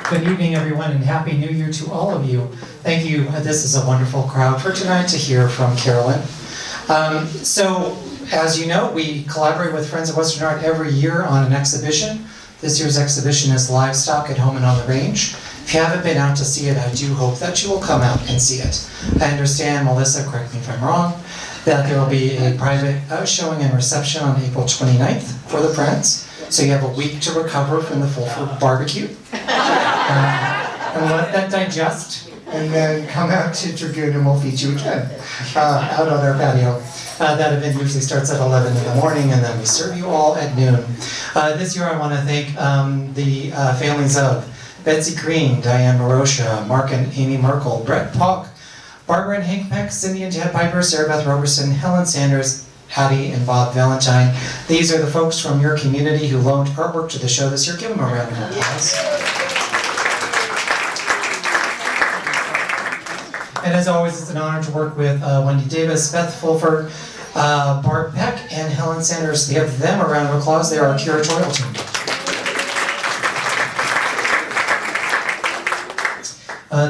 Good evening, everyone, and Happy New Year to all of you. Thank you. This is a wonderful crowd for tonight to hear from Carolyn. So, as you know, we collaborate with Friends of Western Art every year on an exhibition. This year's exhibition is Livestock at Home and on the Range. If you haven't been out to see it, I do hope that you will come out and see it. I understand, Melissa, correct me if I'm wrong, that there will be a private showing and reception on April 29th for the Friends. So you have a week to recover from the full barbecue. And let that digest, and then come out to Dragoon and we'll feed you again out on our patio. That event usually starts at 11 in the morning, and then we serve you all at noon. This year I want to thank the families of Betsy Green, Diane Marosha, Mark and Amy Merkel, Brett Pauk, Barbara and Hank Peck, Cindy and Ted Piper, Sarah Beth Roberson, Helen Sanders, Hattie and Bob Valentine. These are the folks from your community who loaned artwork to the show this year. Give them a round of applause. And as always, it's an honor to work with Wendy Davis, Beth Fulford, Barb Peck, and Helen Sanders. Give them a round of applause. They are our curatorial team.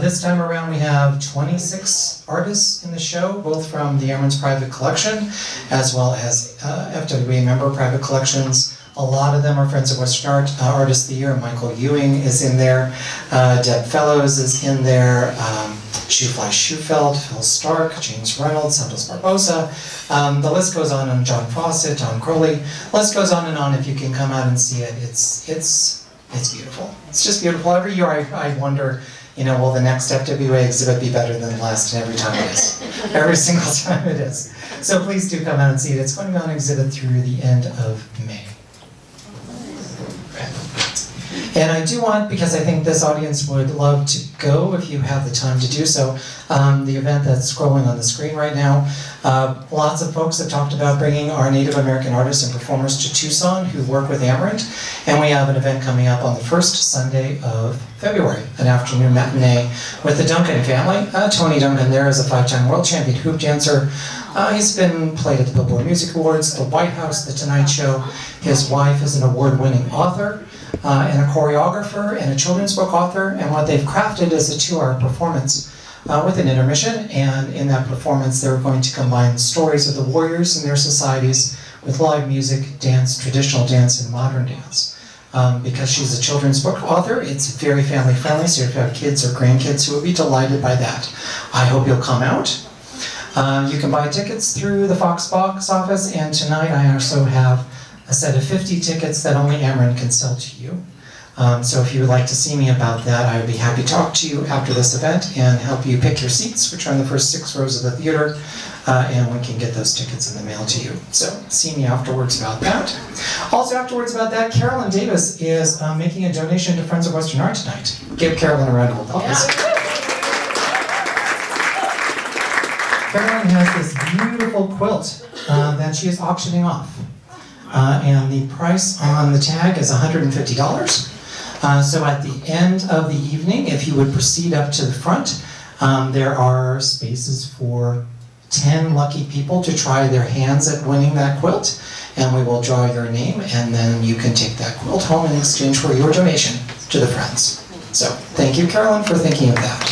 This time around we have 26 artists in the show, both from the Airman's private collection as well as FWA member private collections. A lot of them are Friends of Western Art Artist of the Year. Michael Ewing is in there, Deb Fellows is in there, Shoefly Schufeld, Phil Stark, James Reynolds, Santos Barbosa. The list goes on, John Fawcett, Don Crowley. The list goes on, if you can come out and see it. It's beautiful. It's just beautiful. Every year I wonder, will the next FWA exhibit be better than the last? And every time it is. Every single time it is. So please do come out and see it. It's going to be on exhibit through the end of May. And I do want, because I think this audience would love to go if you have the time to do so, the event that's scrolling on the screen right now. Lots of folks have talked about bringing our Native American artists and performers to Tucson who work with Amarant. And we have an event coming up on the first Sunday of February, an afternoon matinee with the Duncan family. Tony Duncan there is a 5-time world champion hoop dancer. He's been played at the Billboard Music Awards, the White House, the Tonight Show. His wife is an award-winning author. And a choreographer and a children's book author, and what they've crafted is a 2-hour performance with an intermission, and in that performance they're going to combine stories of the warriors and their societies with live music, dance, traditional dance, and modern dance. Because she's a children's book author, it's very family friendly, so if you have kids or grandkids who would be delighted by that, I hope you'll come out. You can buy tickets through the Fox box office, and tonight I also have a set of 50 tickets that only Amarant can sell to you. So if you would like to see me about that, I would be happy to talk to you after this event and help you pick your seats, which are in the first 6 rows of the theater, and we can get those tickets in the mail to you. So see me afterwards about that. Also afterwards about that, Carolyn Davis is making a donation to Friends of Western Art tonight. Give Carolyn a round of applause. Carolyn has this beautiful quilt that she is auctioning off. And the price on the tag is $150. So at the end of the evening, if you would proceed up to the front, there are spaces for 10 lucky people to try their hands at winning that quilt, and we will draw your name, and then you can take that quilt home in exchange for your donation to the Friends. So thank you, Carolyn, for thinking of that.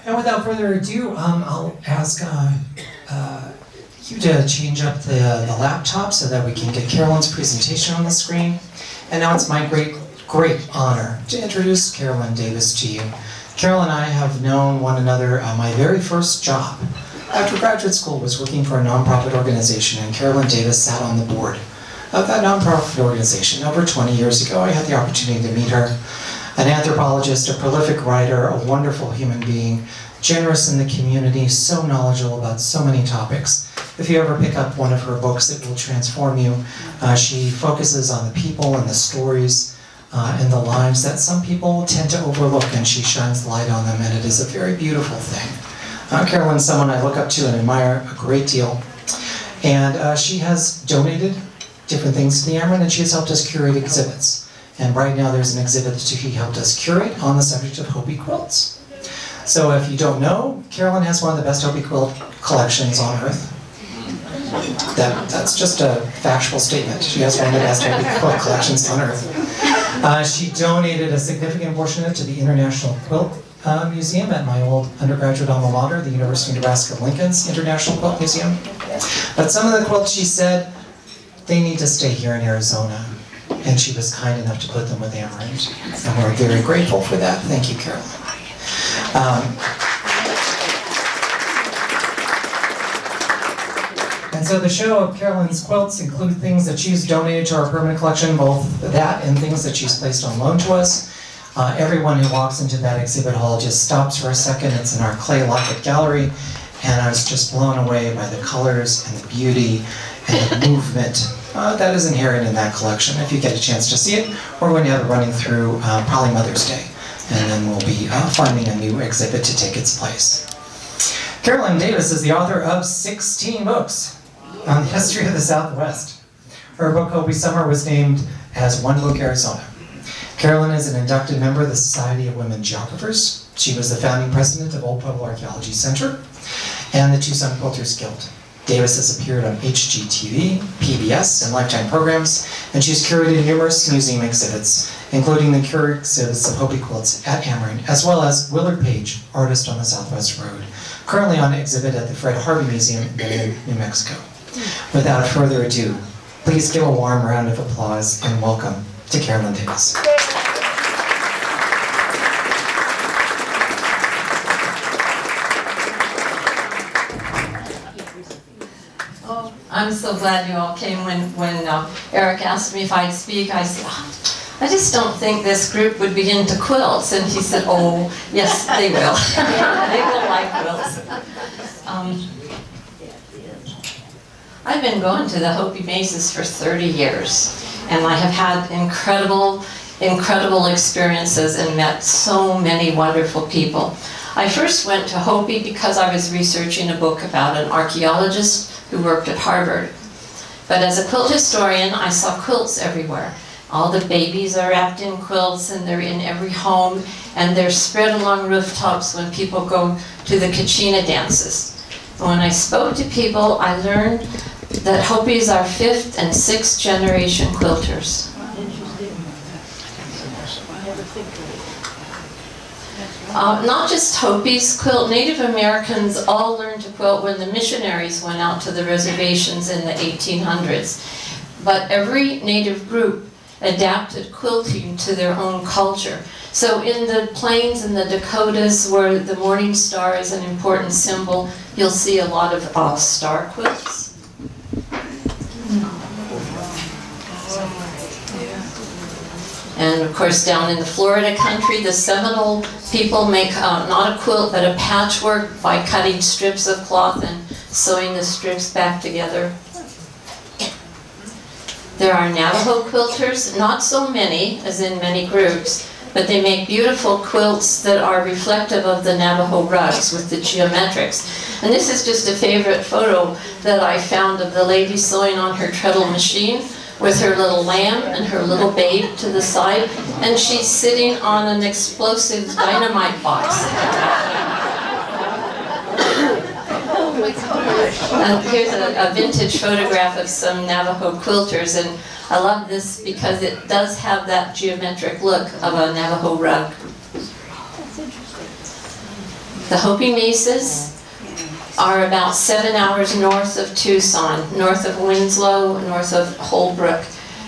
And without further ado, I'll ask you to change up the laptop so that we can get Carolyn's presentation on the screen. And now it's my great honor to introduce Carolyn Davis to you. Carolyn and I have known one another. My very first job after graduate school was working for a nonprofit organization, and Carolyn Davis sat on the board of that nonprofit organization. Over 20 years ago, I had the opportunity to meet her. An anthropologist, a prolific writer, a wonderful human being, generous in the community, so knowledgeable about so many topics. If you ever pick up one of her books, it will transform you. She focuses on the people and the stories and the lives that some people tend to overlook, and she shines light on them, and it is a very beautiful thing. Carolyn's someone I look up to and admire a great deal. And she has donated different things to the Airman, and she has helped us curate exhibits. And right now there's an exhibit that she helped us curate on the subject of Hopi quilts. So if you don't know, Carolyn has one of the best Hopi quilt collections on earth. That's just a factual statement. She has one of the best quilt collections on earth. She donated a significant portion of it to the International Quilt Museum at my old undergraduate alma mater, the University of Nebraska-Lincoln's International Quilt Museum. But some of the quilts, she said, they need to stay here in Arizona. And she was kind enough to put them with Amaranth. And we're very grateful for that. Thank you, Carolyn. And so the show of Carolyn's quilts include things that she's donated to our permanent collection, both that and things that she's placed on loan to us. Everyone who walks into that exhibit hall just stops for a second. It's in our clay locket gallery, and I was just blown away by the colors and the beauty and the movement that is inherent in that collection. If you get a chance to see it, we're going to have it running through probably Mother's Day, and then we'll be finding a new exhibit to take its place. Carolyn Davis is the author of 16 books on the history of the Southwest. Her book, Hopi Summer, was named as One Book Arizona. Carolyn is an inducted member of the Society of Women Geographers. She was the founding president of Old Pueblo Archaeology Center and the Tucson Quilters Guild. Davis has appeared on HGTV, PBS, and Lifetime programs, and she's curated numerous museum exhibits, including the curated exhibits of Hopi quilts at Amarin, as well as Willard Page, Artist on the Southwest Road, currently on exhibit at the Fred Harvey Museum in New Mexico. Without further ado, please give a warm round of applause and welcome to Carolyn Davis. I'm so glad you all came. When Eric asked me if I'd speak, I said, I just don't think this group would be into quilts. And he said, oh, yes, they will. They will like quilts. I've been going to the Hopi Mesas for 30 years, and I have had incredible experiences and met so many wonderful people. I first went to Hopi because I was researching a book about an archaeologist who worked at Harvard. But as a quilt historian, I saw quilts everywhere. All the babies are wrapped in quilts, and they're in every home, and they're spread along rooftops when people go to the Kachina dances. And when I spoke to people, I learned that Hopis are 5th and 6th generation quilters. Not just Hopis quilt, Native Americans all learned to quilt when the missionaries went out to the reservations in the 1800s. But every Native group adapted quilting to their own culture. So in the plains and the Dakotas, where the morning star is an important symbol, you'll see a lot of star quilts. And of course, down in the Florida country, the Seminole people make not a quilt, but a patchwork by cutting strips of cloth and sewing the strips back together. There are Navajo quilters, not so many as in many groups, but they make beautiful quilts that are reflective of the Navajo rugs with the geometrics. And this is just a favorite photo that I found of the lady sewing on her treadle machine with her little lamb and her little babe to the side, and she's sitting on an explosive dynamite box. And here's a vintage photograph of some Navajo quilters, and I love this because it does have that geometric look of a Navajo rug. The Hopi Mesas are about 7 hours north of Tucson, north of Winslow, north of Holbrook.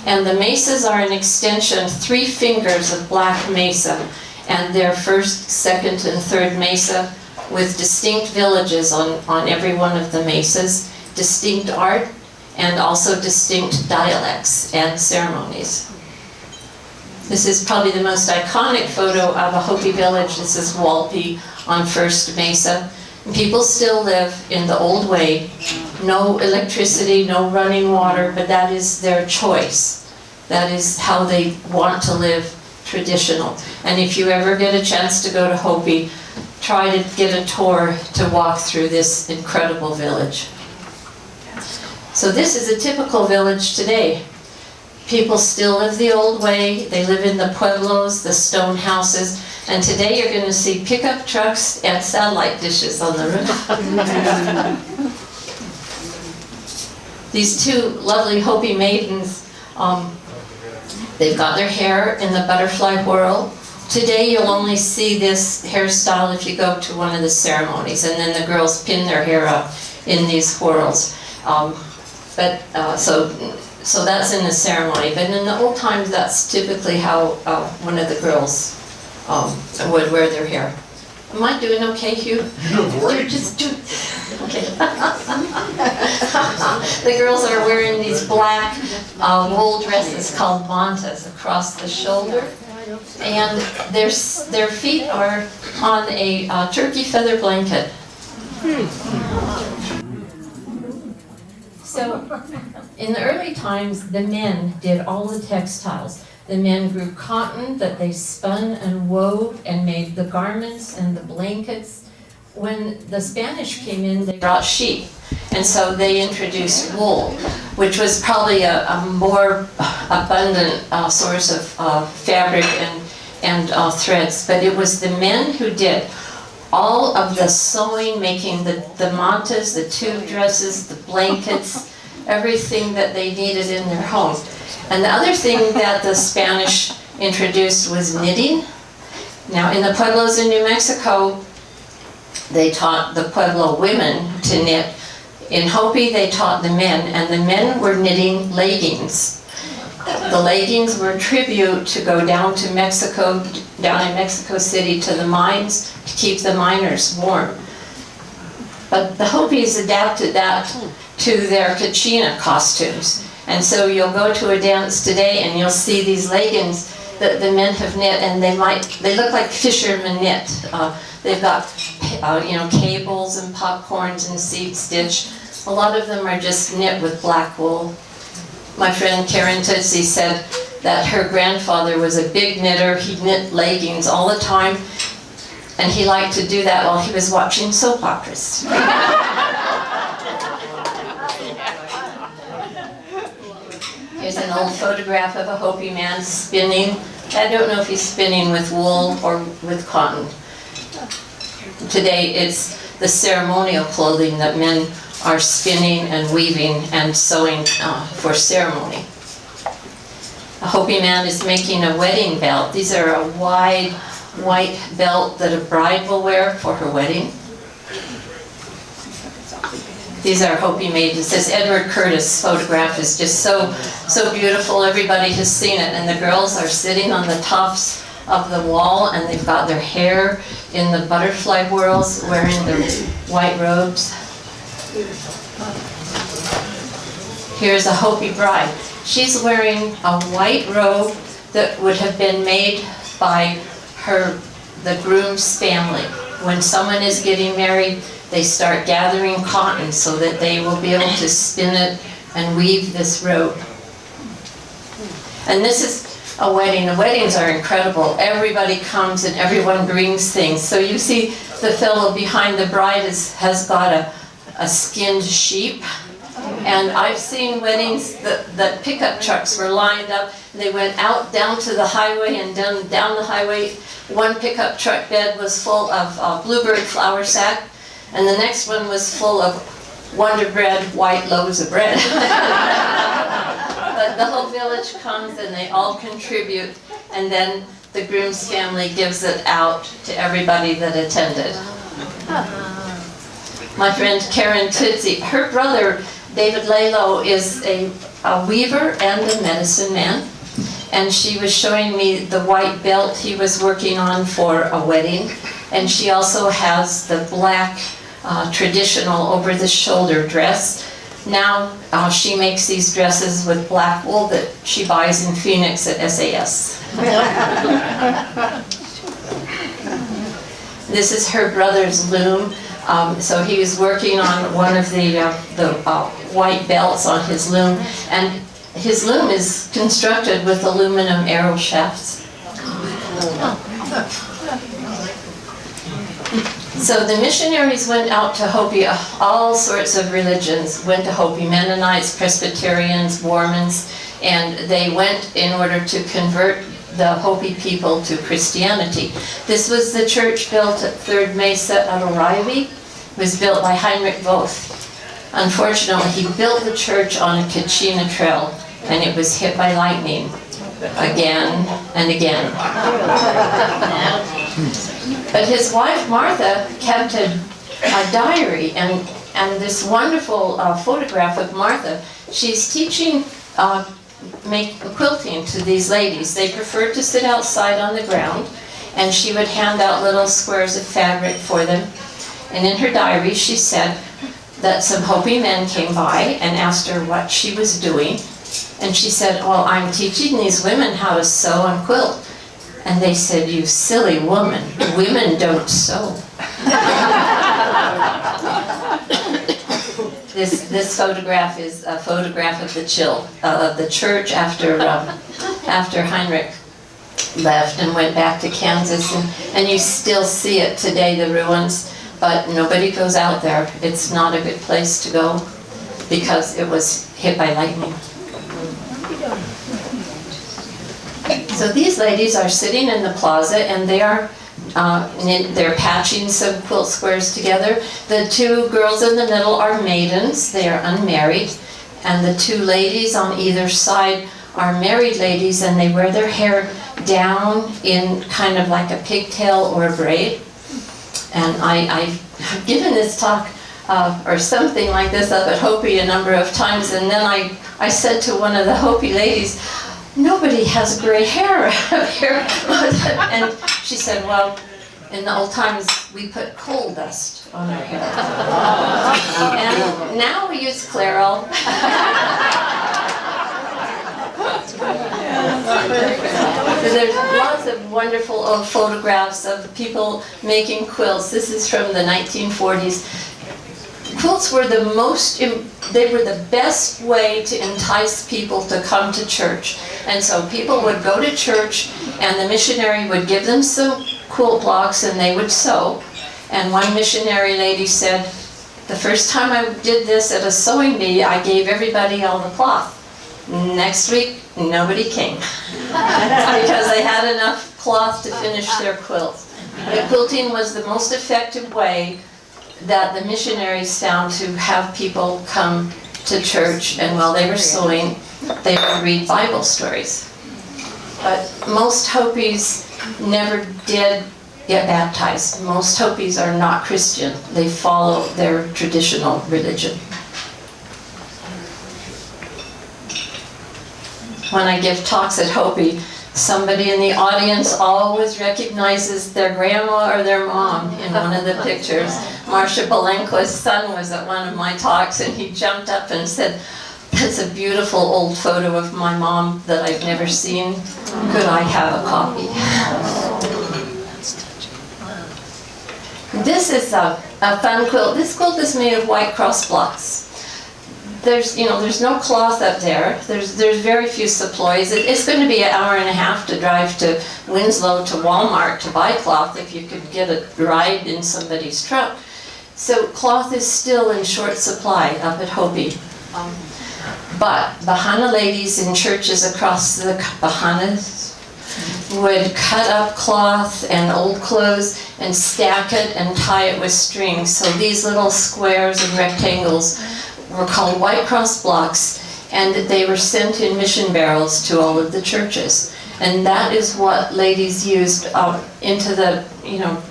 And the mesas are an extension, 3 fingers of black mesa, and they're 1st, 2nd, and 3rd mesa with distinct villages on every one of the mesas, distinct art, and also distinct dialects and ceremonies. This is probably the most iconic photo of a Hopi village. This is Walpi on 1st Mesa. People still live in the old way, no electricity, no running water, but that is their choice. That is how they want to live, traditional. And if you ever get a chance to go to Hopi, try to get a tour to walk through this incredible village. So this is a typical village today. People still live the old way. They live in the pueblos, the stone houses, and today you're going to see pickup trucks and satellite dishes on the roof. these two lovely Hopi maidens, they've got their hair in the butterfly whirl. Today you'll only see this hairstyle if you go to one of the ceremonies, and then the girls pin their hair up in these whirls. So that's in the ceremony, but in the old times that's typically how one of the girls would wear their hair. Am I doing okay, Hugh? You're doing great. Just do. Okay. The girls are wearing these black wool dresses called mantas across the shoulder, and their feet are on a turkey feather blanket. So, in the early times, the men did all the textiles. The men grew cotton that they spun and wove and made the garments and the blankets. When the Spanish came in, they brought sheep, and so they introduced wool, which was probably a more abundant source of fabric and threads. But it was the men who did all of the sewing, making the mantas, the tube dresses, the blankets, everything that they needed in their home. And the other thing that the Spanish introduced was knitting. Now in the pueblos in New Mexico, they taught the pueblo women to knit. In Hopi, they taught the men, and the men were knitting leggings. The leggings were a tribute to go down to Mexico, down in Mexico City to the mines to keep the miners warm. But the Hopis adapted that to their kachina costumes. And so you'll go to a dance today and you'll see these leggings that the men have knit, and they look like fishermen knit. They've got cables and popcorns and seed stitch. A lot of them are just knit with black wool. My friend Carolyn said that her grandfather was a big knitter. He knit leggings all the time, and he liked to do that while he was watching soap operas. Here's an old photograph of a Hopi man spinning. I don't know if he's spinning with wool or with cotton. Today it's the ceremonial clothing that men are spinning and weaving and sewing for ceremony. A Hopi man is making a wedding belt. These are a wide white belt that a bride will wear for her wedding. These are Hopi maidens. This Edward Curtis photograph is just so beautiful. Everybody has seen it. And the girls are sitting on the tops of the wall, and they've got their hair in the butterfly whirls, wearing their white robes. Here's a Hopi bride. She's wearing a white robe that would have been made by the groom's family. When someone is getting married, they start gathering cotton so that they will be able to spin it and weave this robe. And this is a wedding. The weddings are incredible. Everybody comes and everyone brings things. So you see the fellow behind the bride has got a skinned sheep. And I've seen weddings that pickup trucks were lined up. They went out down to the highway, and down the highway, one pickup truck bed was full of bluebird flour sack, and the next one was full of Wonder Bread white loaves of bread. But the whole village comes and they all contribute, and then the groom's family gives it out to everybody that attended. My friend Karen Tootsie, her brother David Lalo is a weaver and a medicine man, and she was showing me the white belt he was working on for a wedding, and she also has the black traditional over-the-shoulder dress. Now she makes these dresses with black wool that she buys in Phoenix at SAS. This is her brother's loom. So he was working on one of the white belts on his loom, and his loom is constructed with aluminum arrow shafts. So the missionaries went out to Hopi, all sorts of religions went to Hopi, Mennonites, Presbyterians, Mormons, and they went in order to convert the Hopi people to Christianity. This was the church built at Third Mesa at Oribe. It was built by Heinrich Voth. Unfortunately, he built the church on a Kachina trail, and it was hit by lightning again and again. But his wife, Martha, kept a diary, and this wonderful photograph of Martha. She's teaching quilting to these ladies. They preferred to sit outside on the ground, and she would hand out little squares of fabric for them. And in her diary, she said that some Hopi men came by and asked her what she was doing. And she said, well, I'm teaching these women how to sew and quilt. And they said, you silly woman, women don't sew. This photograph is a photograph of the church after Heinrich left and went back to Kansas, and you still see it today, the ruins, but nobody goes out there. It's not a good place to go because it was hit by lightning. So these ladies are sitting in the plaza, and they're patching some quilt squares together. The two girls in the middle are maidens. They are unmarried, and the two ladies on either side are married ladies, and they wear their hair down in kind of like a pigtail or a braid. And I've given this talk or something like this up at Hopi a number of times, and then I said to one of the Hopi ladies, nobody has gray hair up here. And she said, well, in the old times, we put coal dust on our hair. And now we use Clairol. There's lots of wonderful old photographs of people making quilts. This is from the 1940s. Quilts were they were the best way to entice people to come to church. And so people would go to church, and the missionary would give them some quilt blocks, and they would sew. And one missionary lady said, the first time I did this at a sewing bee, I gave everybody all the cloth. Next week, nobody came because they had enough cloth to finish their quilt. The quilting was the most effective way that the missionaries found to have people come to church, and while they were sewing, they would read Bible stories. But most Hopis never did get baptized. Most Hopis are not Christian. They follow their traditional religion. When I give talks at Hopi, somebody in the audience always recognizes their grandma or their mom in one of the pictures. Marcia Belenko's son was at one of my talks, and he jumped up and said, that's a beautiful old photo of my mom that I've never seen. Could I have a copy? This is a fun quilt. This quilt is made of white cross blocks. There's no cloth up there. There's very few supplies. It's going to be an hour and a half to drive to Winslow to Walmart to buy cloth if you could get a ride in somebody's truck. So cloth is still in short supply up at Hopi. But Bahana ladies in churches across the Bahanas would cut up cloth and old clothes and stack it and tie it with strings. So these little squares and rectangles were called white cross blocks, and they were sent in mission barrels to all of the churches. And that is what ladies used into the,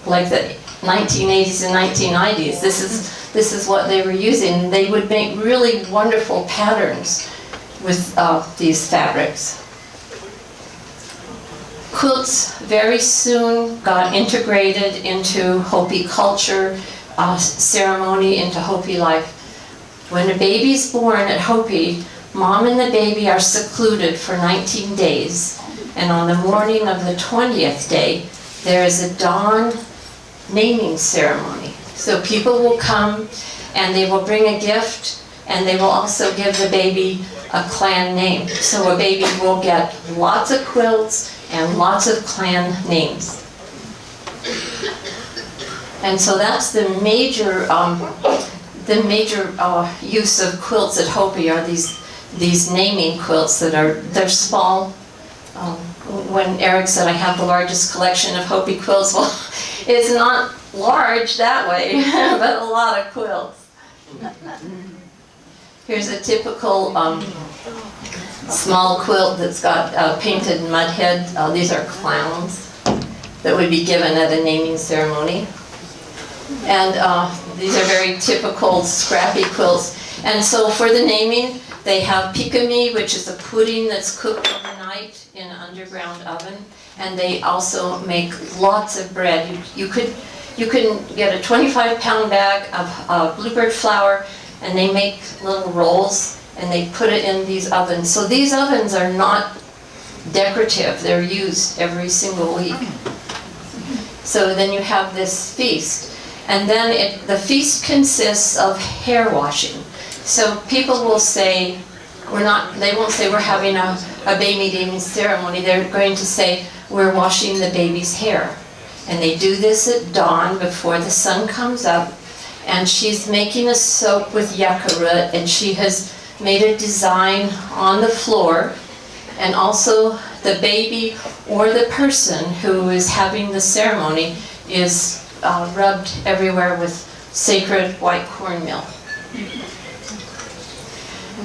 like the 1980s and 1990s. This is what they were using. They would make really wonderful patterns with these fabrics. Quilts very soon got integrated into Hopi culture, ceremony, into Hopi life. When a baby's born at Hopi, mom and the baby are secluded for 19 days. And on the morning of the 20th day, there is a dawn naming ceremony. So people will come and they will bring a gift, and they will also give the baby a clan name. So a baby will get lots of quilts and lots of clan names. And so that's the major use of quilts at Hopi are these naming quilts they're small. When Eric said I have the largest collection of Hopi quilts, well, it's not large that way, but a lot of quilts. Here's a typical small quilt that's got painted mud heads. These are clowns that would be given at a naming ceremony. And these are very typical scrappy quilts. And so for the naming, they have pikami, which is a pudding that's cooked overnight in an underground oven. And they also make lots of bread. You can get a 25-pound bag of bluebird flour, and they make little rolls, and they put it in these ovens. So these ovens are not decorative. They're used every single week. So then you have this feast. And then the feast consists of hair washing. So people will say, they won't say we're having a baby naming ceremony. They're going to say, we're washing the baby's hair. And they do this at dawn before the sun comes up. And she's making a soap with yucca root, and she has made a design on the floor. And also the baby or the person who is having the ceremony is rubbed everywhere with sacred white cornmeal.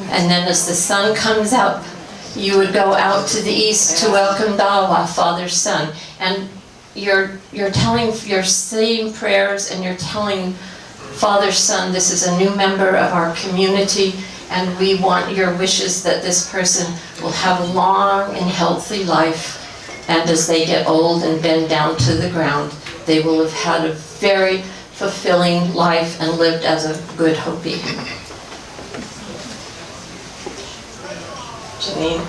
And then as the sun comes up, you would go out to the east to welcome Dawa, Father's son. And you're saying prayers, and you're telling Father's son, this is a new member of our community, and we want your wishes that this person will have a long and healthy life. And as they get old and bend down to the ground, they will have had a very fulfilling life and lived as a good Hopi. Janine.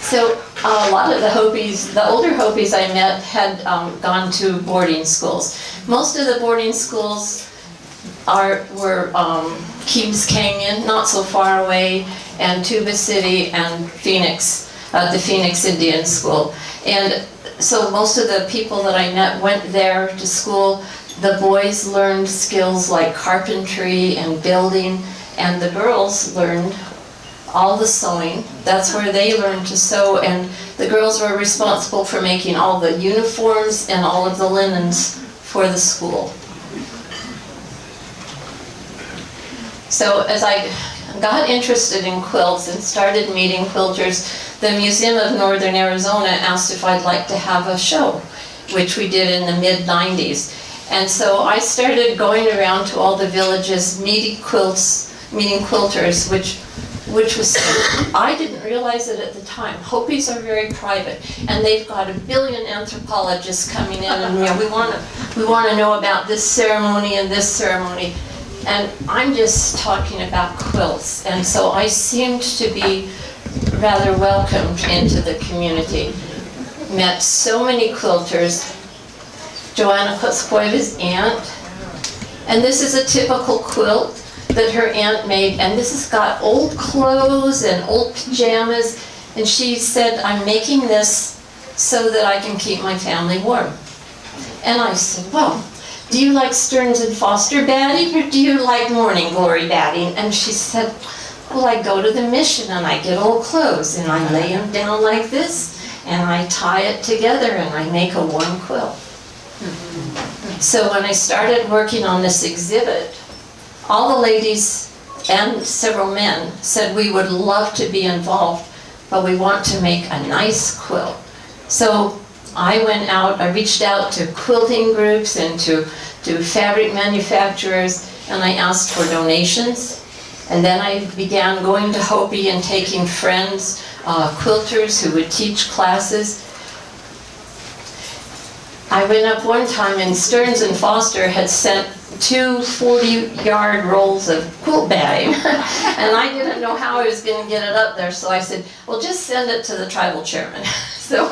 So a lot of the Hopis, the older Hopis I met, had gone to boarding schools. Most of the boarding schools were Keys Canyon, not so far away, and Tuba City, and Phoenix, the Phoenix Indian School. And so most of the people that I met went there to school. The boys learned skills like carpentry and building, and the girls learned all the sewing. That's where they learned to sew, and the girls were responsible for making all the uniforms and all of the linens for the school. So as I got interested in quilts and started meeting quilters, the Museum of Northern Arizona asked if I'd like to have a show, which we did in the mid-90s. And so I started going around to all the villages, meeting quilters, which was, I didn't realize it at the time. Hopis are very private, and they've got 1 billion anthropologists coming in, and we want to know about this ceremony and this ceremony. And I'm just talking about quilts, and so I seemed to be rather welcomed into the community. Met so many quilters. Joanna Kotskoyeva's aunt, and this is a typical quilt that her aunt made, and this has got old clothes and old pajamas, and she said, I'm making this so that I can keep my family warm. And I said, well, do you like Stearns and Foster batting, or do you like Morning Glory batting? And she said, well, I go to the mission and I get old clothes and I lay them down like this and I tie it together and I make a warm quilt. So when I started working on this exhibit, all the ladies and several men said we would love to be involved, but we want to make a nice quilt. So I went out, I reached out to quilting groups and to fabric manufacturers, and I asked for donations. And then I began going to Hopi and taking friends, quilters who would teach classes. I went up one time and Stearns and Foster had sent 2 40-yard rolls of quilt batting. And I didn't know how I was going to get it up there, so I said, well, just send it to the tribal chairman. So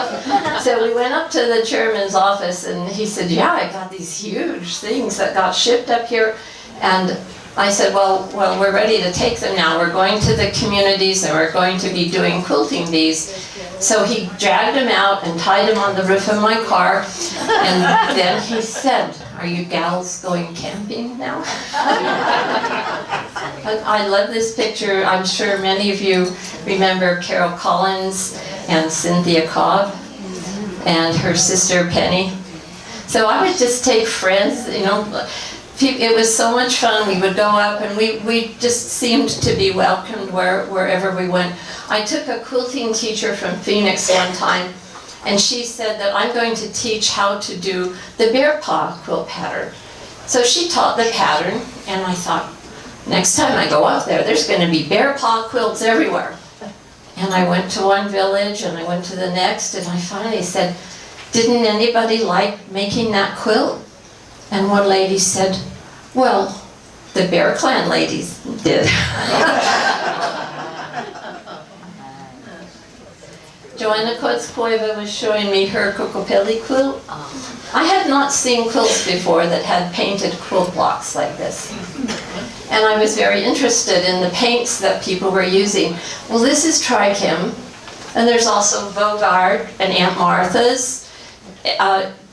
we went up to the chairman's office, and he said, yeah, I got these huge things that got shipped up here. And I said, well, we're ready to take them now. We're going to the communities and we're going to be doing quilting bees. So he dragged them out and tied them on the roof of my car. And then he said, are you gals going camping now? I love this picture. I'm sure many of you remember Carol Collins and Cynthia Cobb and her sister Penny. So I would just take friends, it was so much fun. We would go up and we just seemed to be welcomed wherever we went. I took a quilting teacher from Phoenix one time, and she said that I'm going to teach how to do the bear paw quilt pattern. So she taught the pattern, and I thought, next time I go up there, there's going to be bear paw quilts everywhere. And I went to one village, and I went to the next, and I finally said, didn't anybody like making that quilt? And one lady said, well, the Bear Clan ladies did. Joanna Koetskoeva was showing me her Kokopelli quilt. I had not seen quilts before that had painted quilt blocks like this. And I was very interested in the paints that people were using. Well, this is Trichem, and there's also Vogard and Aunt Martha's.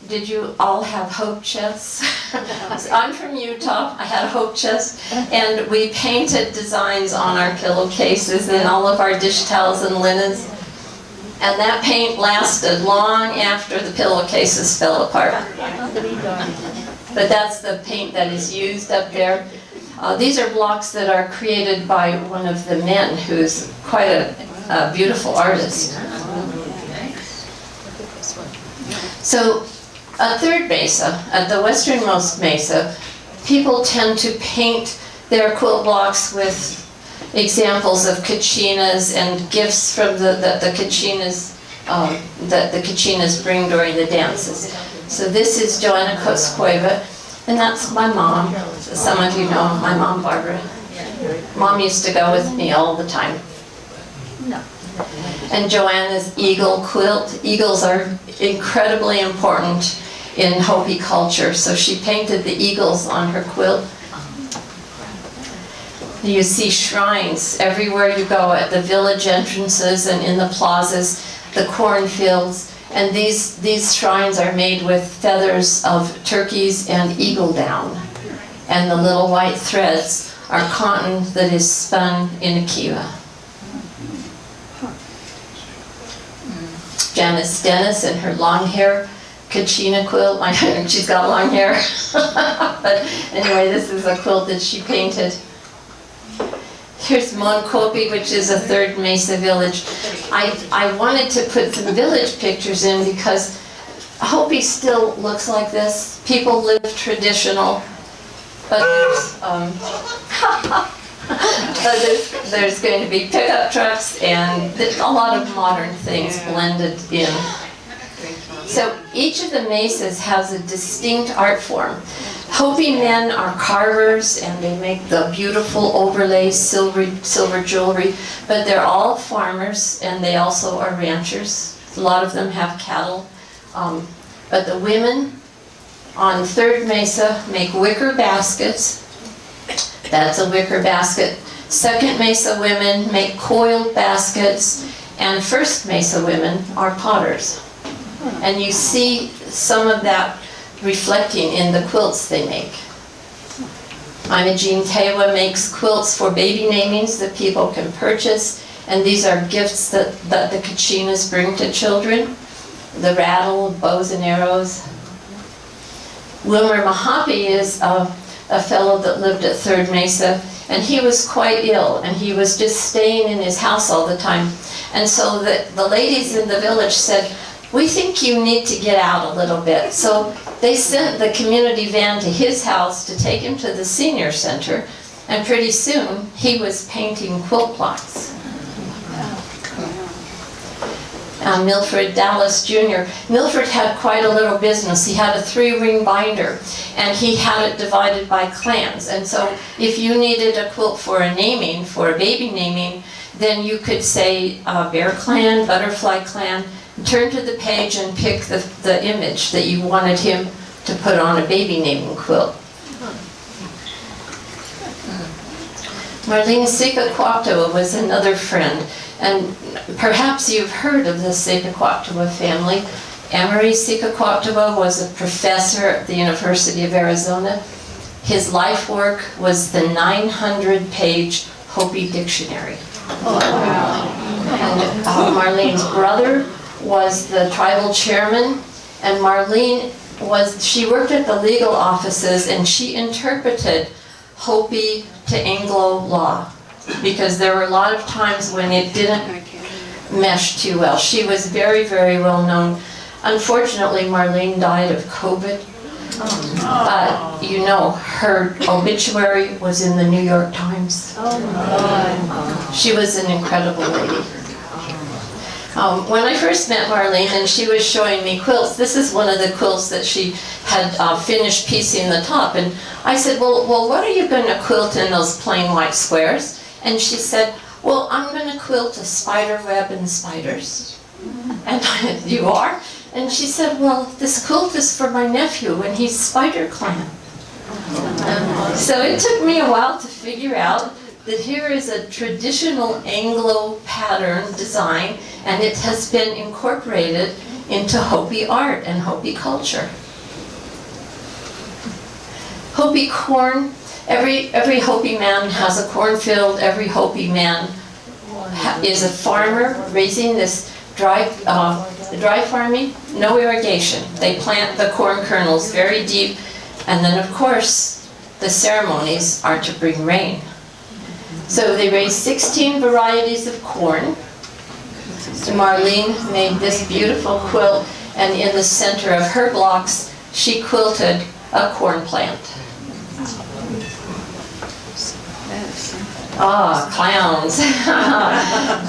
Did you all have Hope chests? I'm from Utah. I had a Hope chest, and we painted designs on our pillowcases and all of our dish towels and linens. And that paint lasted long after the pillowcases fell apart. But that's the paint that is used up there. These are blocks that are created by one of the men who's quite a beautiful artist. So, at Third Mesa, at the westernmost mesa, people tend to paint their quilt blocks with examples of kachinas and gifts from that the kachinas bring during the dances. So this is Joanna Koetskoeva, and that's my mom. Some of you know my mom, Barbara. Mom used to go with me all the time. And Joanna's eagle quilt. Eagles are incredibly important in Hopi culture, so she painted the eagles on her quilt. You see shrines everywhere you go, at the village entrances and in the plazas, the cornfields, and these shrines are made with feathers of turkeys and eagle down. And the little white threads are cotton that is spun in a kiva. Janice Dennis and her long hair kachina quilt. She's got long hair. But anyway, this is a quilt that she painted. Here's Monkopi, which is a Third Mesa village. I wanted to put some village pictures in because Hopi still looks like this. People live traditional, but there's going to be pickup trucks and a lot of modern things blended in. So each of the mesas has a distinct art form. Hopi men are carvers, and they make the beautiful overlays, silver jewelry, but they're all farmers, and they also are ranchers. A lot of them have cattle. But the women on Third Mesa make wicker baskets. That's a wicker basket. Second Mesa women make coiled baskets, and First Mesa women are potters. And you see some of that reflecting in the quilts they make. Imogene Tewa makes quilts for baby namings that people can purchase, and these are gifts that the kachinas bring to children. The rattle, bows and arrows. Wilmer Mahapi is a fellow that lived at Third Mesa, and he was quite ill, and he was just staying in his house all the time. And so the ladies in the village said, we think you need to get out a little bit. So they sent the community van to his house to take him to the senior center, and pretty soon he was painting quilt blocks. Milford Dallas Jr. Milford had quite a little business. He had a 3-ring binder, and he had it divided by clans. And so if you needed a quilt for a naming, for a baby naming, then you could say Bear Clan, Butterfly Clan, turn to the page and pick the image that you wanted him to put on a baby naming quilt. Marlene Sikakwaktawa was another friend, and perhaps you've heard of the Sikakwaktawa family. Amory Sikakwaktawa was a professor at the University of Arizona. His life work was the 900-page Hopi dictionary. Oh, wow. And Marlene's brother was the tribal chairman, and Marlene was she worked at the legal offices and she interpreted Hopi to Anglo law, because there were a lot of times when it didn't mesh too well. She was very, very well known. Unfortunately, Marlene died of COVID, but you know, her obituary was in the New York Times. She was an incredible lady. When I first met Marlene and she was showing me quilts, this is one of the quilts that she had finished piecing the top, and I said, well, what are you going to quilt in those plain white squares? And she said, well, I'm going to quilt a spider web and spiders. And I said, you are? And she said, well, this quilt is for my nephew and he's Spider Clan. So it took me a while to figure out that here is a traditional Anglo pattern design, and it has been incorporated into Hopi art and Hopi culture. Hopi corn, every Hopi man has a cornfield. Every Hopi man is a farmer raising this dry farming, no irrigation. They plant the corn kernels very deep, and then of course the ceremonies are to bring rain. So they raised 16 varieties of corn. Marlene made this beautiful quilt, and in the center of her blocks, she quilted a corn plant. Ah, clowns.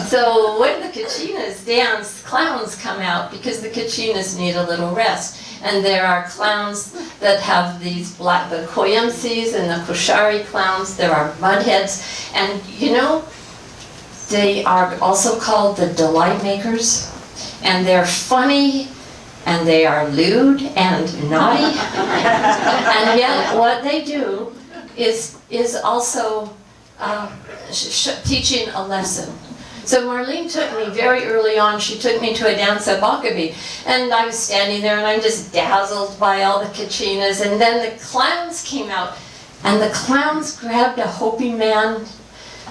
So when the Kachinas dance, clowns come out because the Kachinas need a little rest. And there are clowns that have these black, the Koyamsis and the Kushari clowns. There are mudheads. And you know, they are also called the delight makers. And they're funny, and they are lewd and naughty. And yet what they do is also teaching a lesson. So Marlene took me very early on, she took me to a dance at Bakabi, and I was standing there and I'm just dazzled by all the Kachinas, and then the clowns came out, and the clowns grabbed a Hopi man,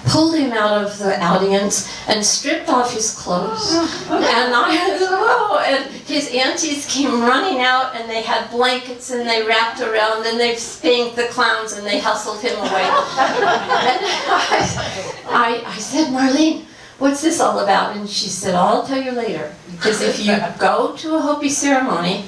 pulled him out of the audience and stripped off his clothes. And I was, whoa, and his aunties came running out and they had blankets and they wrapped around and they spanked the clowns and they hustled him away. And I said, Marlene, what's this all about? And she said, I'll tell you later. Because if you go to a Hopi ceremony,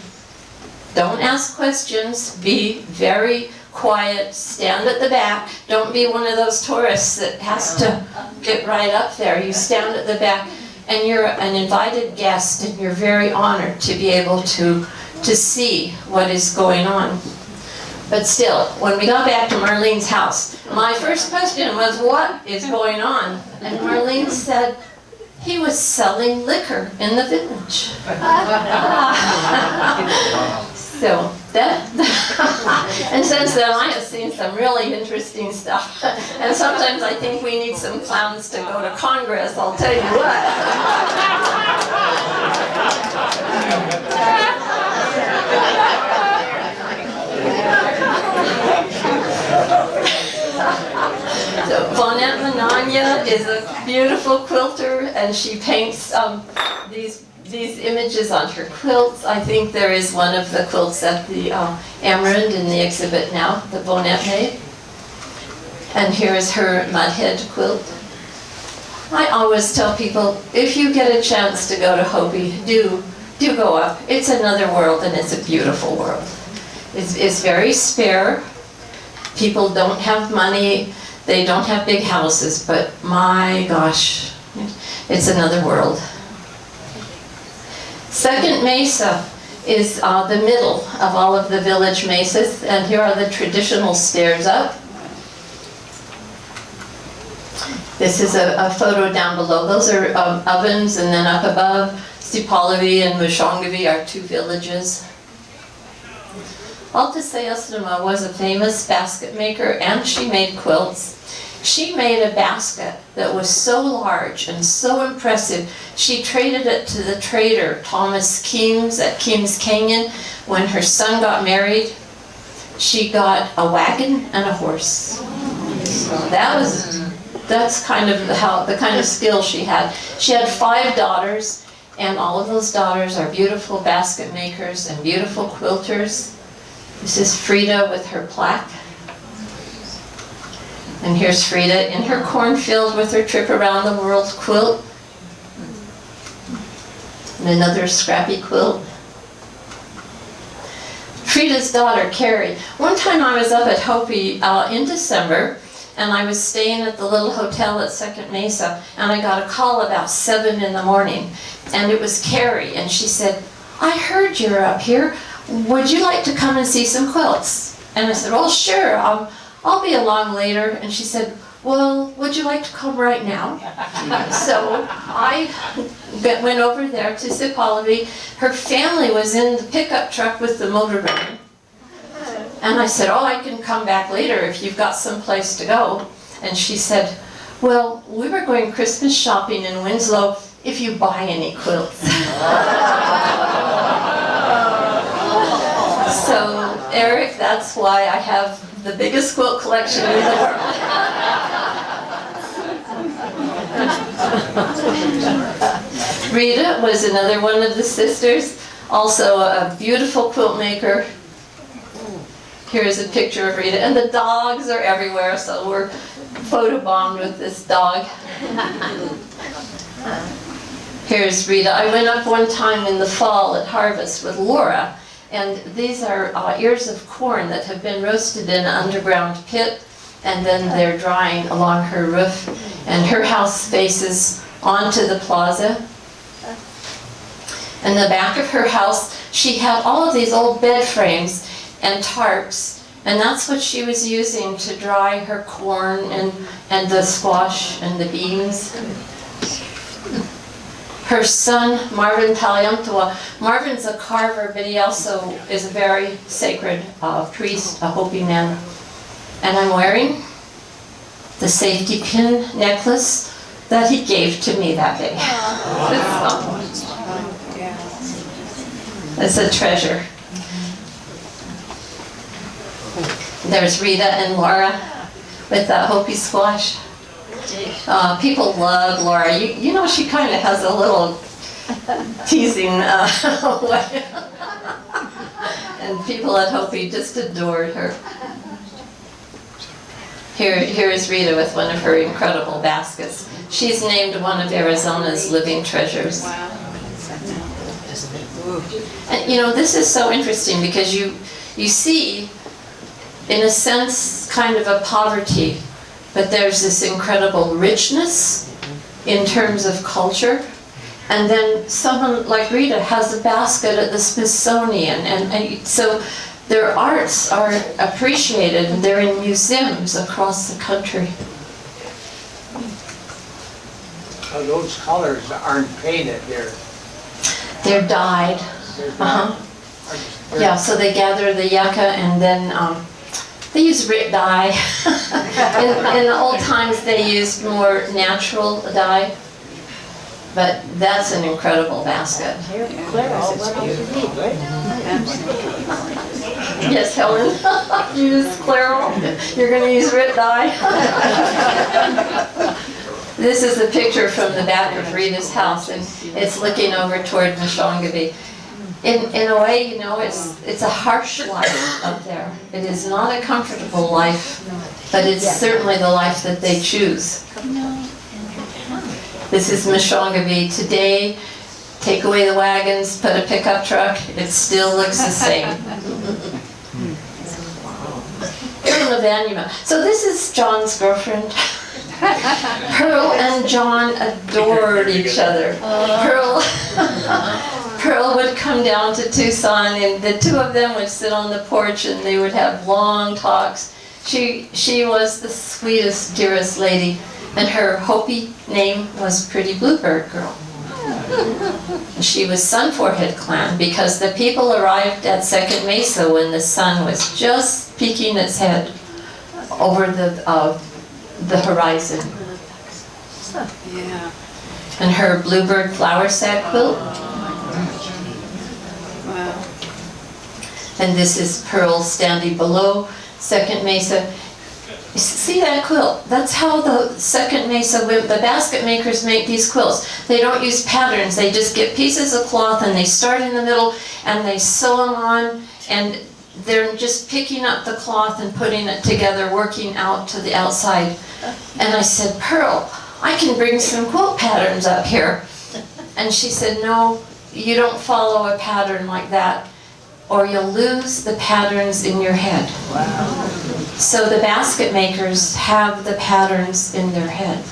don't ask questions, be very quiet, stand at the back. Don't be one of those tourists that has to get right up there. You stand at the back, and you're an invited guest, and you're very honored to be able to see what is going on. But still, when we got back to Marlene's house, my first question was, what is going on? And Marlene said, he was selling liquor in the village. So that, and since then I have seen some really interesting stuff. And sometimes I think we need some clowns to go to Congress, I'll tell you what. So Bonnet Mananya is a beautiful quilter, and she paints these images on her quilts. I think there is one of the quilts at the Amarand in the exhibit now, the Bonnet made. And here is her mudhead quilt. I always tell people, if you get a chance to go to Hopi, do go up. It's another world, and it's a beautiful world. It's very spare. People don't have money. They don't have big houses, but my gosh, it's another world. Second mesa is the middle of all of the village mesas, and here are the traditional stairs up. This is a photo down below. Those are ovens, and then up above, Sipalavi and Mushongavi are two villages. Alta Sayasnama was a famous basket maker, and she made quilts. She made a basket that was so large and so impressive, she traded it to the trader, Thomas Keams at Keams Canyon. When her son got married, she got a wagon and a horse. So that's kind of the kind of skill she had. She had 5 daughters, And all of those daughters are beautiful basket makers and beautiful quilters. This is Frida with her plaque. And here's Frida in her cornfield with her trip around the world quilt. And another scrappy quilt. Frida's daughter, Carrie. One time I was up at Hopi in December, and I was staying at the little hotel at Second Mesa, and I got a call about 7 in the morning, and it was Carrie, and she said, "I heard you're up here. Would you like to come and see some quilts?" And I said, "Well, sure, I'll be along later." And she said, "Well, would you like to come right now?" So I went over there to Sipalabi. Her family was in the pickup truck with the motor running. And I said, "Oh, I can come back later if you've got some place to go." And she said, "Well, we were going Christmas shopping in Winslow, if you buy any quilts." So, Eric, that's why I have the biggest quilt collection in the world. Rita was another one of the sisters, also a beautiful quilt maker. Here's a picture of Rita, and the dogs are everywhere, so we're photobombed with this dog. Here's Rita. I went up one time in the fall at harvest with Laura, and these are ears of corn that have been roasted in an underground pit, and then they're drying along her roof, and her house faces onto the plaza. In the back of her house, she had all of these old bed frames and tarps, and that's what she was using to dry her corn and the squash and the beans. Her son, Marvin Paliamtua. Marvin's a carver, but he also is a very sacred priest, a Hopi man. And I'm wearing the safety pin necklace that he gave to me that day. It's a treasure. There's Rita and Laura with the Hopi squash. People love Laura. You know, she kind of has a little teasing way. And people at Hopi just adored her. Here is Rita with one of her incredible baskets. She's named one of Arizona's living treasures. And you know, this is so interesting because you see, in a sense, kind of a poverty, but there's this incredible richness in terms of culture. And then someone like Rita has a basket at the Smithsonian, and so their arts are appreciated, and they're in museums across the country. Those colors aren't painted, They're dyed. Yeah, so they gather the yucca, and then they use RIT dye. In the old times they used more natural dye, but that's an incredible basket. Yes, Helen, use Clairol. You're going to use RIT dye. This is a picture from the back of Rita's house, and it's looking over toward Mashongaby. In a way, you know, it's a harsh life up there. It is not a comfortable life, but it's certainly the life that they choose. This is Mashongaby. Today, take away the wagons, put a pickup truck, it still looks the same. So this is John's girlfriend. Pearl and John adored each other. Pearl would come down to Tucson, and the two of them would sit on the porch and they would have long talks. She was the sweetest, dearest lady, and her Hopi name was Pretty Bluebird Girl. She was Sun Forehead Clan because the people arrived at Second Mesa when the sun was just peeking its head over the horizon. Yeah. And her bluebird flower sack quilt. Wow. And this is Pearl standing below Second Mesa. See that quilt? That's how the second mesa, the basket makers make these quilts. They don't use patterns. They just get pieces of cloth and they start in the middle and they sew them on, and they're just picking up the cloth and putting it together, working out to the outside. And I said, Pearl, I can bring some quilt patterns up here. And she said, no, you don't follow a pattern like that, or you'll lose the patterns in your head. Wow. So the basket makers have the patterns in their head.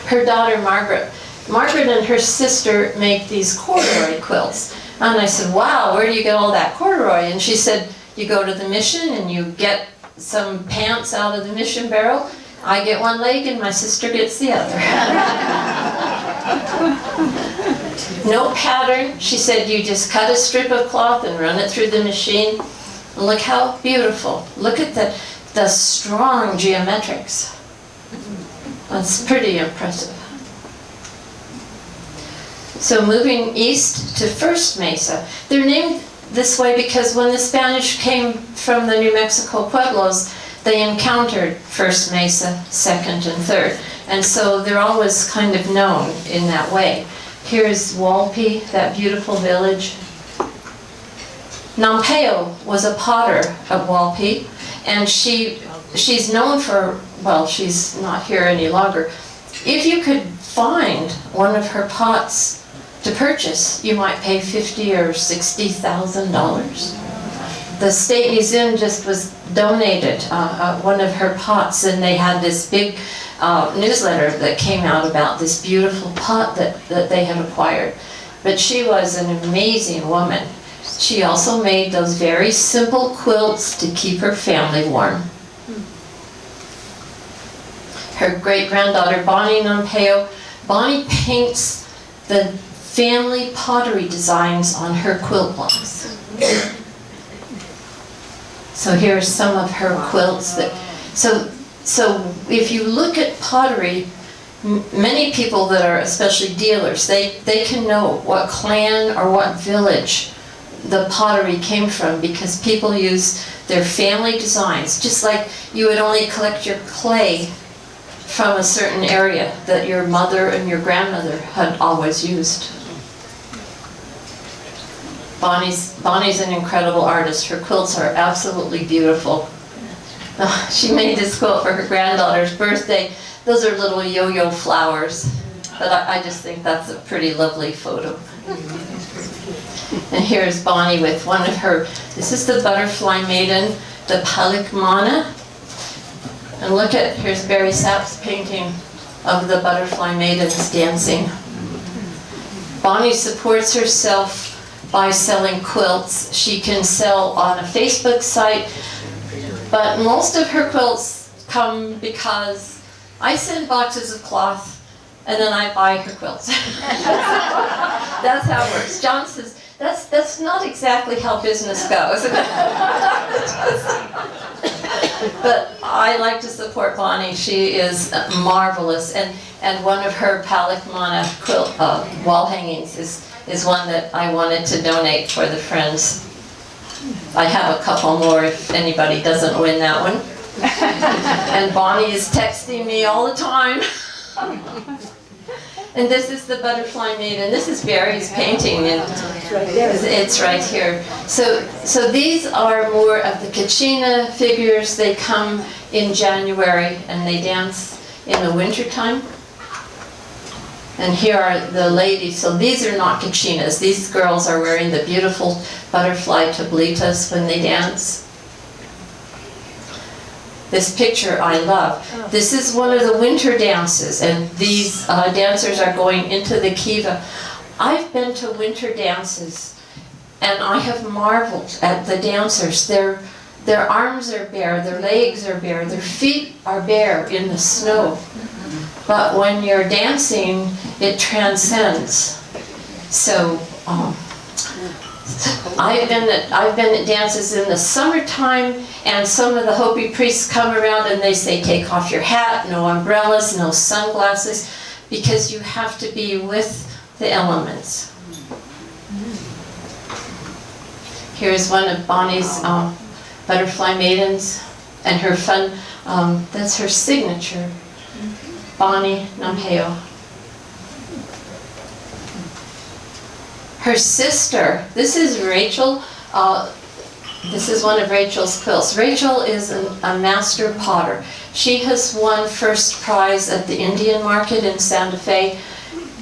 Her daughter Margaret and her sister make these corduroy quilts. And I said, wow, where do you get all that corduroy? And she said, you go to the mission and you get some pants out of the mission barrel. I get one leg and my sister gets the other. No pattern. She said, you just cut a strip of cloth and run it through the machine. Look how beautiful. Look at the strong geometrics. That's pretty impressive. So moving east to First Mesa. They're named this way because when the Spanish came from the New Mexico pueblos, they encountered First Mesa, Second and Third. And so they're always kind of known in that way. Here's Walpi, that beautiful village. Nampeo was a potter of Walpi, and she's known for, well, she's not here any longer. If you could find one of her pots to purchase, you might pay $50,000 or $60,000. The State Museum just was donated one of her pots, and they had this big newsletter that came out about this beautiful pot that they had acquired. But she was an amazing woman. She also made those very simple quilts to keep her family warm. Her great-granddaughter Bonnie Nampeo, Bonnie paints the family pottery designs on her quilt blocks. So here's some of her quilts. So if you look at pottery, many people that are especially dealers, they can know what clan or what village the pottery came from, because people use their family designs, just like you would only collect your clay from a certain area that your mother and your grandmother had always used. Bonnie's an incredible artist. Her quilts are absolutely beautiful. She made this quilt for her granddaughter's birthday. Those are little yo-yo flowers, but I just think that's a pretty lovely photo. And here's Bonnie with one of her, this is the butterfly maiden, the Palikmana. And look at, here's Barry Sapp's painting of the butterfly maidens dancing. Bonnie supports herself by selling quilts. She can sell on a Facebook site, but most of her quilts come because I send boxes of cloth and then I buy her quilts. That's how it works. John says, that's not exactly how business goes. But I like to support Bonnie. She is marvelous, and one of her Palikmana quilt wall hangings is one that I wanted to donate for the Friends. I have a couple more if anybody doesn't win that one. And Bonnie is texting me all the time. And this is the butterfly maiden. This is Barry's painting, and it's right here. So these are more of the Kachina figures. They come in January and they dance in the wintertime. And here are the ladies. So these are not Kachinas. These girls are wearing the beautiful butterfly tablitas when they dance. This picture I love. This is one of the winter dances, and these dancers are going into the kiva. I've been to winter dances, and I have marveled at the dancers. Their arms are bare, their legs are bare, their feet are bare in the snow. But when you're dancing, it transcends. So I've been at dances in the summertime, and some of the Hopi priests come around and they say, take off your hat, no umbrellas, no sunglasses, because you have to be with the elements. Here's one of Bonnie's butterfly maidens, And her that's her signature, Bonnie Nampeo. Her sister, this is Rachel. This is one of Rachel's quilts. Rachel is a master potter. She has won first prize at the Indian market in Santa Fe.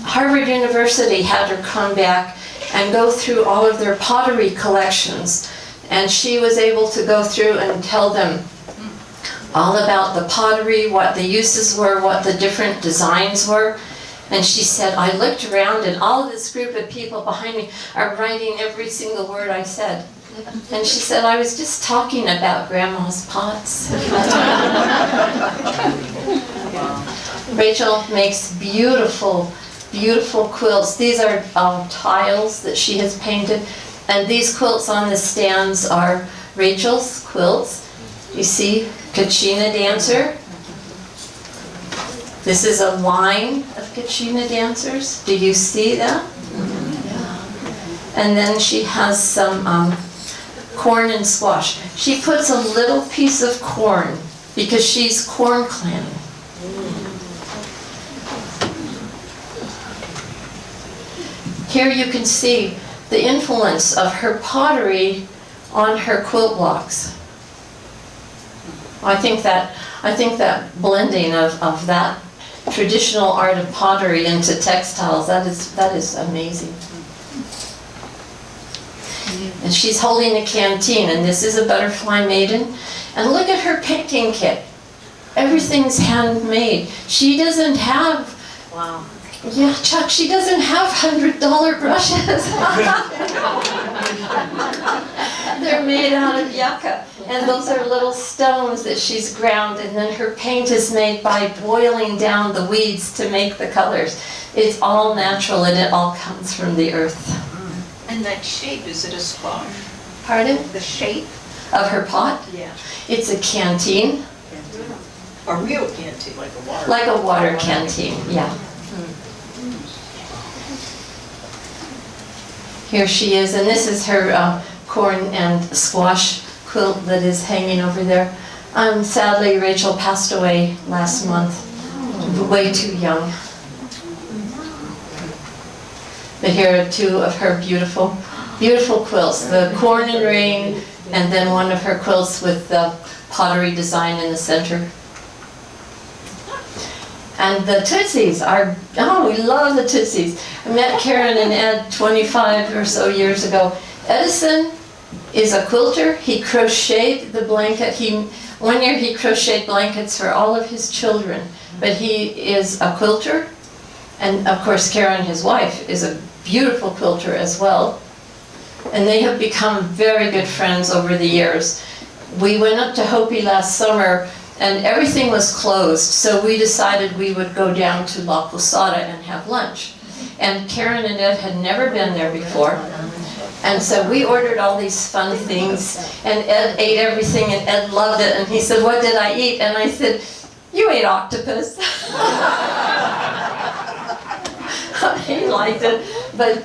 Harvard University had her come back and go through all of their pottery collections. And she was able to go through and tell them all about the pottery, what the uses were, what the different designs were. And she said, I looked around and all of this group of people behind me are writing every single word I said. And she said, I was just talking about Grandma's pots. Rachel makes beautiful, beautiful quilts. These are tiles that she has painted. And these quilts on the stands are Rachel's quilts. You see, Kachina Dancer. This is a line of Kachina dancers. Do you see that? Yeah. And then she has some corn and squash. She puts a little piece of corn because she's corn clan. Here you can see the influence of her pottery on her quilt blocks. I think that blending of that traditional art of pottery into textiles, that is amazing. And she's holding a canteen, and this is a butterfly maiden. And look at her painting kit. Everything's handmade. She doesn't have, wow. Yeah, Chuck, she doesn't have $100 brushes. They're made out of yucca. And those are little stones that she's ground, and then her paint is made by boiling down the weeds to make the colors. It's all natural, and it all comes from the earth. And that shape, is it a squash? Pardon? The shape? Of her pot? Yeah. It's a canteen. A real canteen, like a water. Like a water canteen, yeah. Here she is, and this is her corn and squash quilt that is hanging over there. Sadly, Rachel passed away last month, way too young. But here are two of her beautiful, beautiful quilts. The corn and rain, and then one of her quilts with the pottery design in the center. And the Tootsies are, oh, we love the Tootsies. I met Karen and Ed 25 or so years ago. Edison is a quilter. He crocheted the blanket. One year he crocheted blankets for all of his children. But he is a quilter. And of course Karen, his wife, is a beautiful quilter as well. And they have become very good friends over the years. We went up to Hopi last summer and everything was closed, so we decided we would go down to La Posada and have lunch. And Karen and Ed had never been there before. And so we ordered all these fun things, and Ed ate everything, and Ed loved it. And he said, what did I eat? And I said, you ate octopus. He liked it. But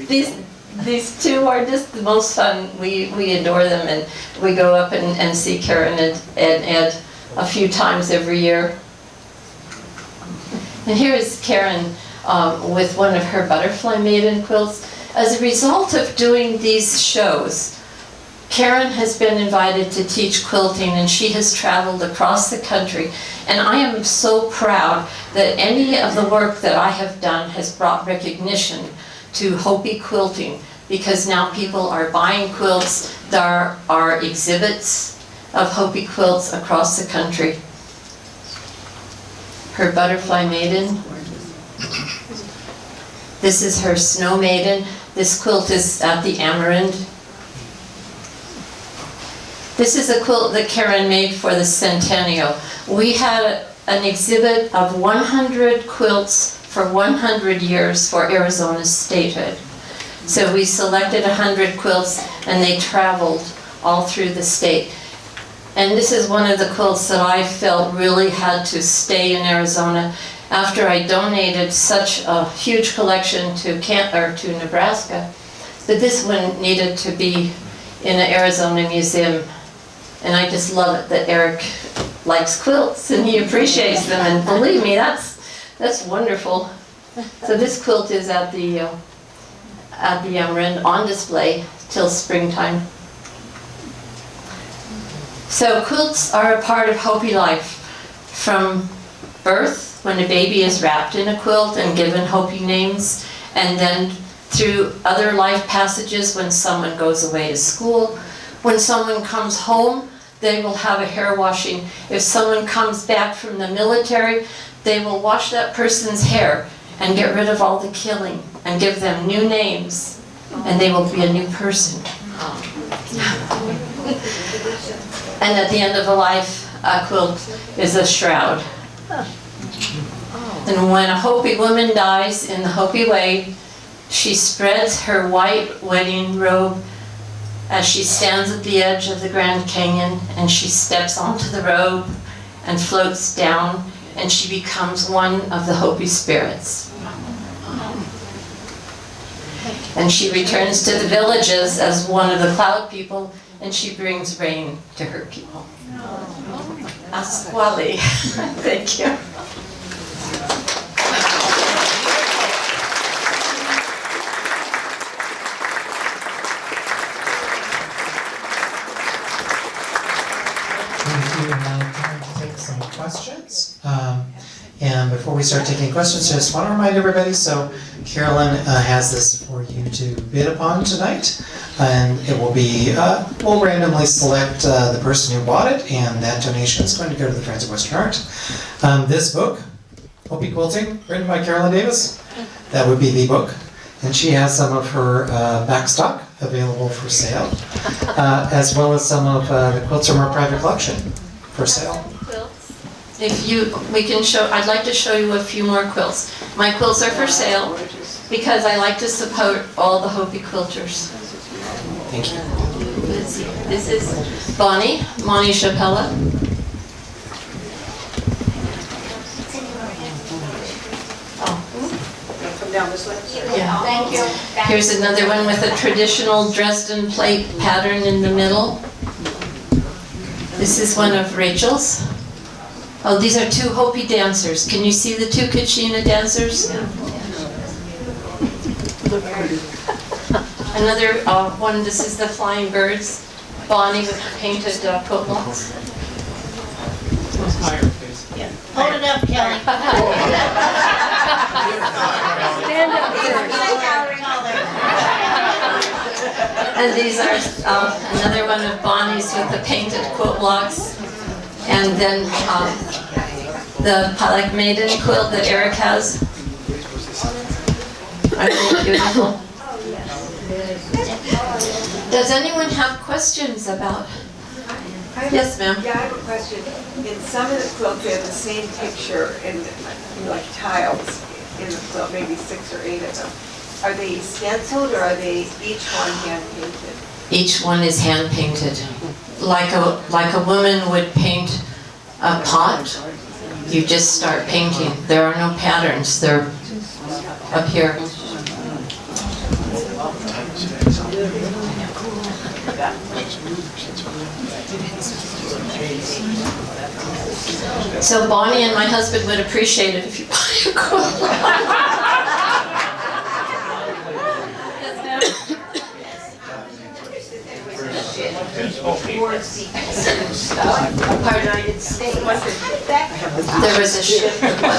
these two are just the most fun. We adore them, and we go up and see Karen and Ed a few times every year. And here is Karen with one of her butterfly maiden quilts. As a result of doing these shows, Karen has been invited to teach quilting, and she has traveled across the country. And I am so proud that any of the work that I have done has brought recognition to Hopi quilting, because now people are buying quilts. There are exhibits of Hopi quilts across the country. Her butterfly maiden. This is her snow maiden. This quilt is at the Amarand. This is a quilt that Karen made for the centennial. We had an exhibit of 100 quilts for 100 years for Arizona's statehood. So we selected 100 quilts, and they traveled all through the state. And this is one of the quilts that I felt really had to stay in Arizona after I donated such a huge collection to Nebraska. But this one needed to be in an Arizona museum, And I just love it that Eric likes quilts and he appreciates them, and believe me, that's wonderful. So this quilt is at the on display till springtime. So quilts are a part of Hopi life, from birth, when a baby is wrapped in a quilt and given Hopi names, and then through other life passages when someone goes away to school. When someone comes home, they will have a hair washing. If someone comes back from the military, they will wash that person's hair and get rid of all the killing and give them new names, and they will be a new person. And at the end of a life, a quilt is a shroud. And when a Hopi woman dies in the Hopi way, she spreads her white wedding robe as she stands at the edge of the Grand Canyon, and she steps onto the robe and floats down, and she becomes one of the Hopi spirits. And she returns to the villages as one of the cloud people, and she brings rain to her people. Asquali. Thank you. We do have time to take some questions. And before we start taking questions, I just want to remind everybody, so Carolyn has this for you to bid upon tonight. And it will be, we'll randomly select the person who bought it, and that donation is going to go to the Friends of Western Art. This book, Hopi Quilting, written by Carolyn Davis, that would be the book. And she has some of her backstock available for sale, as well as some of the quilts from her private collection for sale. I'd like to show you a few more quilts. My quilts are for sale because I like to support all the Hopi quilters. Thank you. This is Bonnie Chapella. Come down this way? Yeah. Thank you. Here's another one with a traditional Dresden plate pattern in the middle. This is one of Rachel's. Oh, these are two Hopi dancers. Can you see the two Kachina dancers? Another one, this is the Flying Birds. Bonnie with the painted quilt blocks. Hold it up, Kelly. Stand up there. And these are another one of Bonnie's with the painted quilt blocks. And then the Palak Maiden quilt that Eric has. Aren't they beautiful? Does anyone have questions about? Yes, ma'am. Yeah, I have a question. In some of the quilts, they have the same picture in like tiles in the quilt, maybe 6 or 8 of them. Are they stenciled or are they each one hand painted? Each one is hand painted. Like a woman would paint a pot, you just start painting. There are no patterns. They're up here. So Bonnie and my husband would appreciate it if you buy a quilt. United States. There was a shift of what?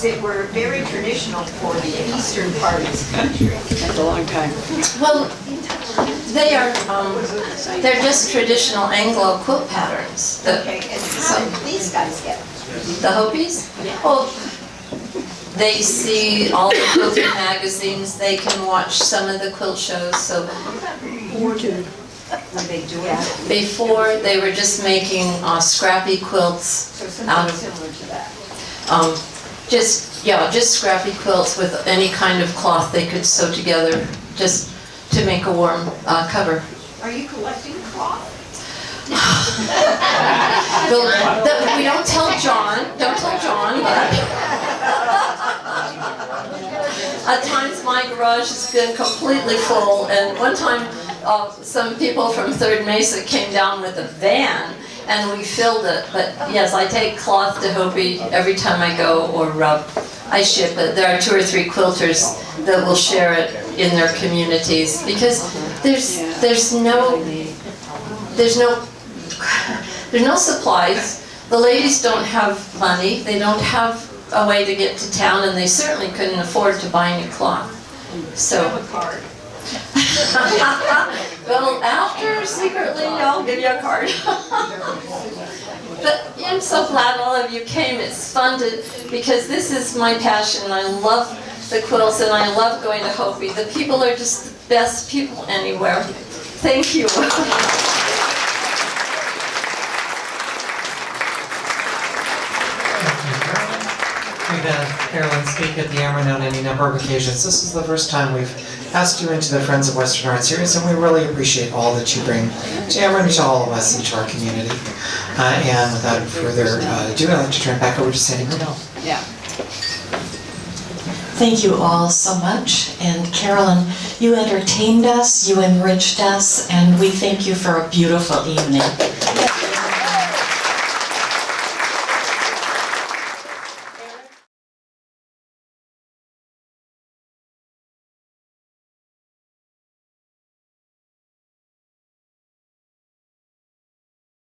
That were very traditional for the eastern part of this country. That's a long time. Well, they're just traditional Anglo quilt patterns. Okay, and how did these guys get it? The Hopis? Well, they see all the quilting magazines, they can watch some of the quilt shows, so Were they doing it? before they were just making scrappy quilts So out something of, similar to that. just scrappy quilts with any kind of cloth they could sew together just to make a warm cover. Are you collecting cloth? Well, we don't tell John, but at times my garage has been completely full, and one time some people from Third Mesa came down with a van and we filled it. But yes, I take cloth to Hopi every time I go, or I ship it. There are 2 or 3 quilters that will share it in their communities, because there's no supplies. The ladies don't have money. They don't have a way to get to town, and they certainly couldn't afford to buy new cloth. So. Well, after, secretly, I'll give you a card. But I'm so glad all of you came. It's fun because this is my passion. I love the quilts and I love going to Hopi. The people are just the best people anywhere. Thank you. We've had Carolyn speak at the Amarin on any number of occasions. This is the first time we've asked you into the Friends of Western Art series, and we really appreciate all that you bring to Amarin, to all of us, and to our community. And without further ado, I'd like to turn it back over to Sandy Murnell. Yeah. Thank you all so much. And Carolyn, you entertained us, you enriched us, and we thank you for a beautiful evening.